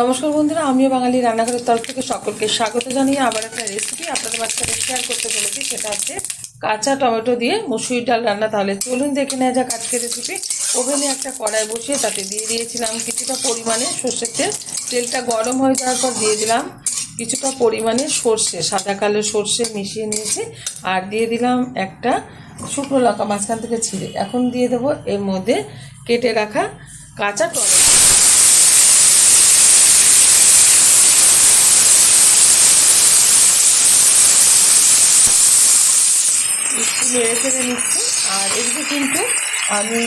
নমস্কার বন্ধুরা, আমিও বাঙালি রান্নাঘরের তরফ থেকে সকলকে স্বাগত জানিয়ে আবার একটা রেসিপি আপনাদের বাচ্চাদের শেয়ার করতে চলেছি। সেটা হচ্ছে কাঁচা টমেটো দিয়ে মুসুরির ডাল রান্না। তাহলে চলুন দেখে নেওয়া যাক আজকের রেসিপি। ওভেনে একটা কড়াই বসিয়ে তাতে দিয়ে দিয়েছিলাম কিছুটা পরিমাণে সর্ষের তেল। তেলটা গরম হয়ে যাওয়ার পর দিয়ে দিলাম কিছুটা পরিমাণে সর্ষে, সাদা কালো সর্ষে মিশিয়ে নিয়েছি। আর দিয়ে দিলাম একটা শুকনো লঙ্কা মাঝখান থেকে ছিঁড়ে। এখন দিয়ে দেবো এর মধ্যে কেটে রাখা কাঁচা টমেটো। একটু নেড়ে ফেড়ে নিচ্ছি। আর এদিকে কিন্তু আমি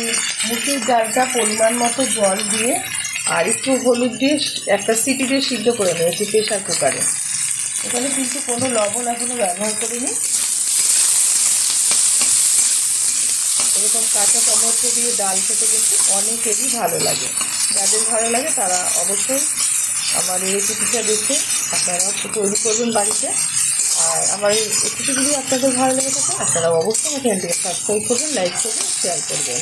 মুসুর ডালটা পরিমাণ মতো জল দিয়ে আর একটু হলুদ দিয়ে একটা সিটি দিয়ে সিদ্ধ করে নিয়েছি প্রেশার কুকারে। এখানে কিন্তু কোনো লবণ এখনও ব্যবহার করিনি। এরকম কাঁচা টমেটো দিয়ে ডাল খেতে কিন্তু অনেকেরই ভালো লাগে। যাদের ভালো লাগে তারা অবশ্যই আমার এই রেসিপিটা দেখে আপনারা তৈরি করবেন বাড়িতে। আর আমার এই রেসিপি যদি আপনাদের ভালো লেগে থাকে আপনারা অবশ্যই আমার চ্যানেলটিকে সাবস্ক্রাইব করবেন, লাইক করবেন, শেয়ার করবেন।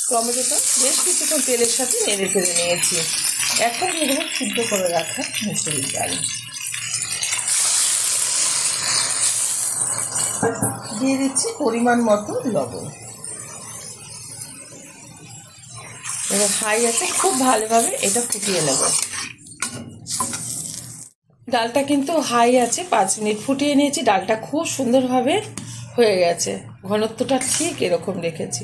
টমেটোটা বেশ কিছুক্ষণ তেলের সাথে নেড়ে ফেলে নিয়েছি। এখন দিয়ে দেবো সিদ্ধ করে রাখা মুসুরির ডাল। দিয়ে দিচ্ছি পরিমাণ মতো লবণ। এবার হাই আছে খুব ভালোভাবে এটা ফুটিয়ে নেব। ডালটা কিন্তু হাই আছে, 5 মিনিট ফুটিয়ে নিয়েছি। ডালটা খুব সুন্দরভাবে হয়ে গেছে, ঘনত্বটা ঠিক এরকম রেখেছি।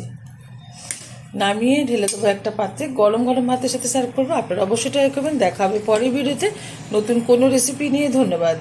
নামিয়ে ঢেলে দেবো একটা পাত্রে, গরম গরম ভাতের সাথে সার্ভ করবো। আপনারা অবশ্যই ট্রাই করবেন। দেখা হবে পরের ভিডিওতে নতুন কোনো রেসিপি নিয়ে। ধন্যবাদ।